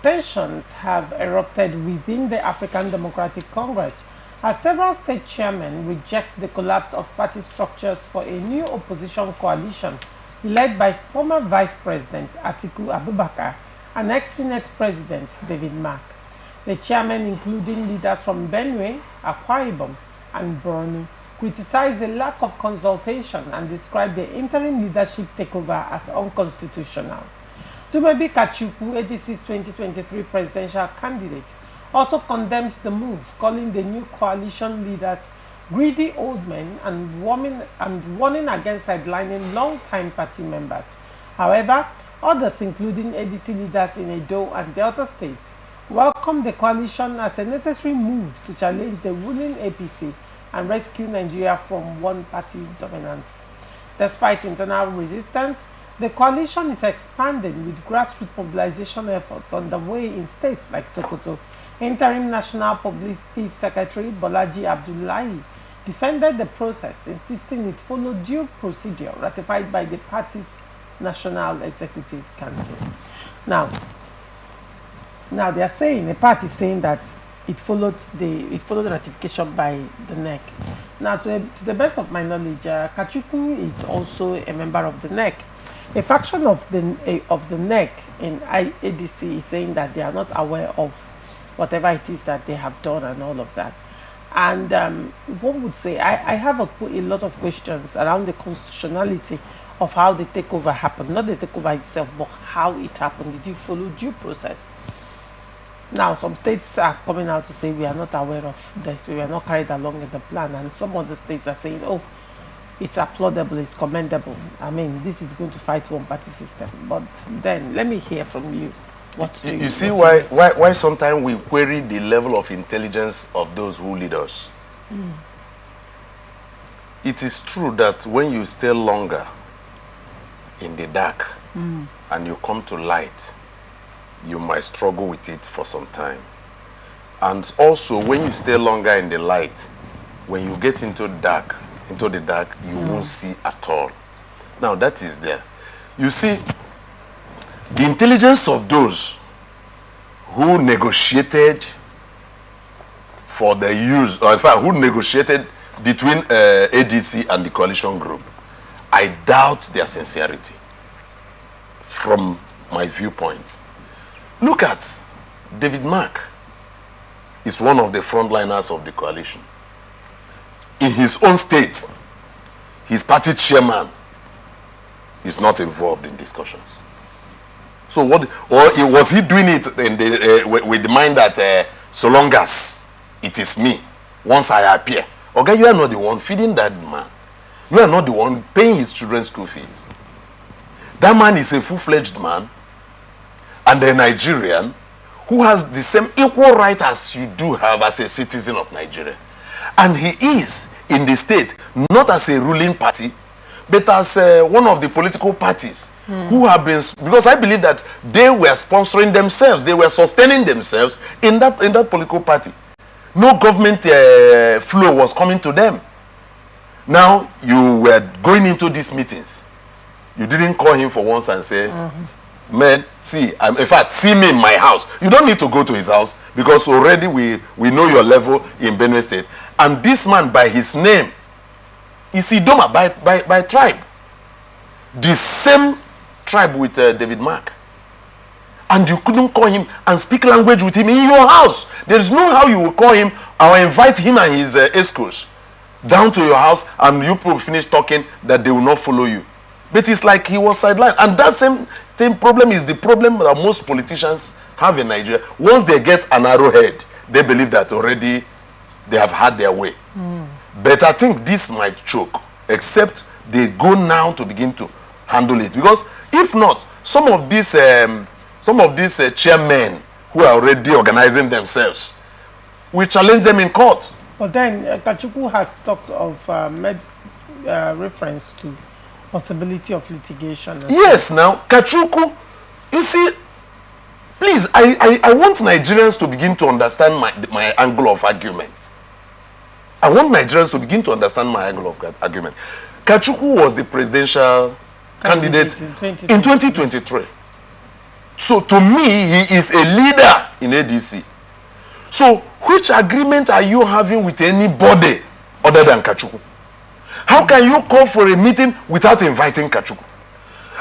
tensions have erupted within the African Democratic Congress as several state chairmen reject the collapse of party structures for a new opposition coalition led by former Vice President Atiku Abubakar and ex-Senate President David Mark. The chairmen, including leaders from Benue, Akwa Ibom, and Borno, criticized the lack of consultation and described the interim leadership takeover as unconstitutional. Dumebi Kachukwu, ADC's 2023 presidential candidate, also condemned the move, calling the new coalition leaders greedy old men and warning against sidelining long-time party members. However, others, including ADC leaders in Edo and Delta states, welcomed the coalition as a necessary move to challenge the ruling APC and rescue Nigeria from one-party dominance. Despite internal resistance, the coalition is expanding with grassroots mobilization efforts underway in states like Sokoto. Interim National Publicity Secretary Bolaji Abdullahi defended the process, insisting it followed due procedure ratified by the party's National Executive Council. Now they are saying, the party is saying that it followed ratification by the NEC. Now, to the best of my knowledge, Kachukwu is also a member of the NEC. A faction of the NEC in ADC is saying that they are not aware of whatever it is that they have done and all of that. And one would say, I have a lot of questions around the constitutionality of how the takeover happened. Not the takeover itself, but how it happened. Did you follow due process? Now, some states are coming out to say we are not aware of this, we were not carried along in the plan, and some other states are saying, oh, it's applaudable, it's commendable. I mean, this is going to fight one-party system. But then, let me hear from you. What do you see why sometimes we query the level of intelligence of those who lead us? It is true that when you stay longer in the dark and you come to light, you might struggle with it for some time. And also, when you stay longer in the light, when you get into the dark, you won't see at all. Now, that is there. You see, the intelligence of those who negotiated for the use, or in fact, who negotiated between ADC and the coalition group, I doubt their sincerity from my viewpoint. Look at David Mark. Is one of the frontliners of the coalition. In his own state, his party chairman is not involved in discussions. So what, or was he doing it in the, with the mind that so long as it is me, once I appear, okay, you are not the one feeding that man. You are not the one paying his children's school fees. That man is a full-fledged man and a Nigerian who has the same equal right as you do have as a citizen of Nigeria. And he is in the state, not as a ruling party, but as one of the political parties who have been, because I believe that they were sponsoring themselves, they were sustaining themselves in that political party. No government flow was coming to them. Now you were going into these meetings. You didn't call him for once and say, man, see, in fact, see me in my house. You don't need to go to his house because already we know your level in Benue State. And this man, by his name, is Idoma by tribe. The same tribe with David Mark. And you couldn't call him and speak language with him in your house. There is no how you will call him or invite him and his escorts down to your house and you people finish talking that they will not follow you. But it's like he was sidelined. And that same problem is the problem that most politicians have in Nigeria. Once they get an arrowhead, they believe that already they have had their way. But I think this might choke, except they go now to begin to handle it. Because if not, some of these chairmen who are already organizing themselves, we challenge them in court. But then Kachukwu has talked of made reference to possibility of litigation. Yes, now Kachukwu, you see, please, I want Nigerians to begin to understand my angle of argument. I want Nigerians to begin to understand my angle of argument. Kachukwu was the presidential candidate in 2023. So to me, he is a leader in ADC. So which agreement are you having with anybody other than Kachukwu? How can you call for a meeting without inviting Kachukwu?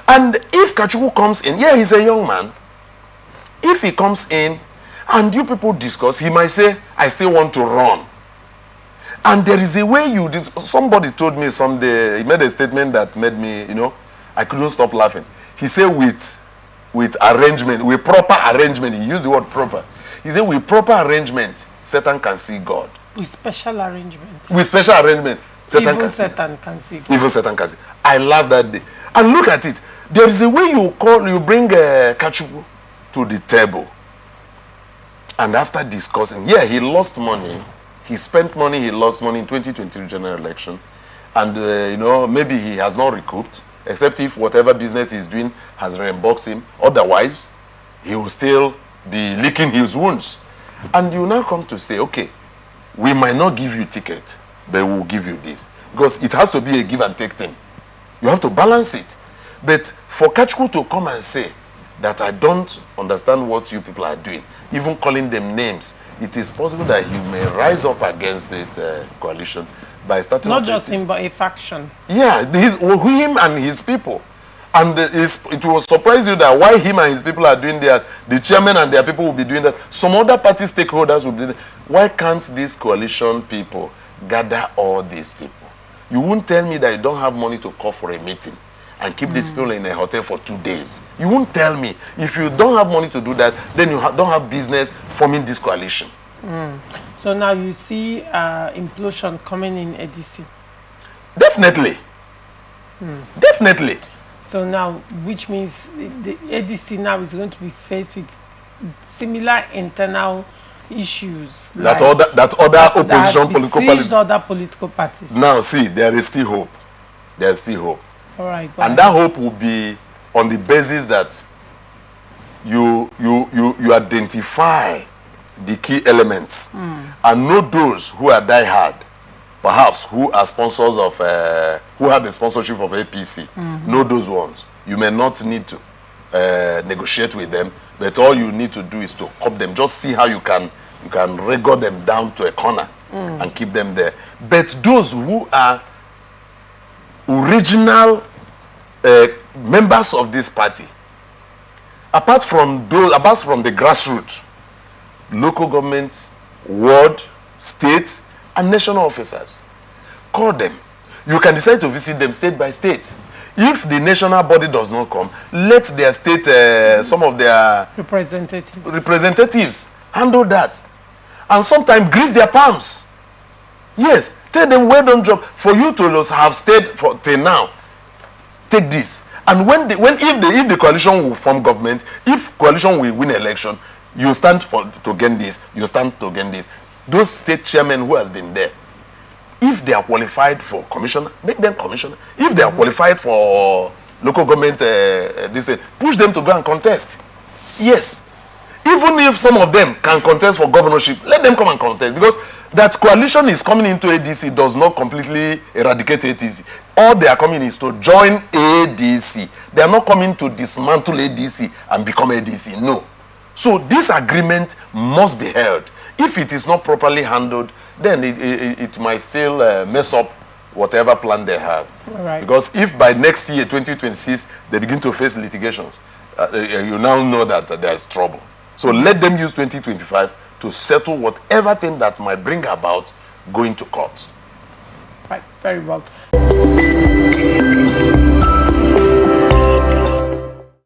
And if Kachukwu comes in, yeah, he's a young man. If he comes in and you people discuss, he might say, I still want to run. And there is a way you, somebody told me someday, he made a statement that made me, I couldn't stop laughing. He said with arrangement, with proper arrangement, he used the word proper. He said with proper arrangement, Satan can see God. With special arrangement. With special arrangement, Satan can see God. Even Satan can see. I love that day. And look at it. There is a way you bring Kachukwu to the table. And after discussing, yeah, he lost money. He spent money, he lost money in 2023 general election. And, maybe he has not recouped, except if whatever business he's doing has reimbursed him. Otherwise, he will still be licking his wounds. And you now come to say, okay, we might not give you ticket, but we'll give you this. Because it has to be a give and take thing. You have to balance it. But for Kachukwu to come and say that I don't understand what you people are doing, even calling them names, it is possible that he may rise up against this coalition by starting... Not just him, but a faction. Yeah, him and his people. And it will surprise you that why him and his people are doing this, the chairman and their people will be doing that. Some other party stakeholders will be doing that. Why can't these coalition people gather all these people? You won't tell me that you don't have money to call for a meeting and keep these people in a hotel for 2 days. You won't tell me. If you don't have money to do that, then you don't have business forming this coalition. So now you see implosion coming in ADC. Definitely. Definitely. So now, which means the ADC now is going to be faced with similar internal issues that other opposition political parties. Now, see, there is still hope. There is still hope. All right. And that hope will be on the basis that you identify the key elements and know those who are diehard, perhaps who are sponsors of, who have the sponsorship of APC. Know those ones. You may not need to negotiate with them, but all you need to do is to cop them. Just see how you can wriggle them down to a corner and keep them there. But those who are original members of this party, apart from the grassroots, local government, ward, state, and national officers, call them. You can decide to visit them state by state. If the national body does not come, let their state, some of their representatives handle that. And sometimes grease their palms. Yes, tell them, well done job. For you to have stayed till now, take this. And if the coalition will form government, if coalition will win election, you stand to gain this, you stand to gain this. Those state chairmen who has been there, if they are qualified for commissioner, make them commissioner. If they are qualified for local government, push them to go and contest. Yes. Even if some of them can contest for governorship, let them come and contest. Because that coalition is coming into ADC does not completely eradicate ADC. All they are coming is to join ADC. They are not coming to dismantle ADC and become ADC. No. So this agreement must be held. If it is not properly handled, then it might still mess up whatever plan they have. Right. Because if by next year, 2026, they begin to face litigations, you now know that there's trouble. So let them use 2025 to settle whatever thing that might bring about going to court. Right, very well.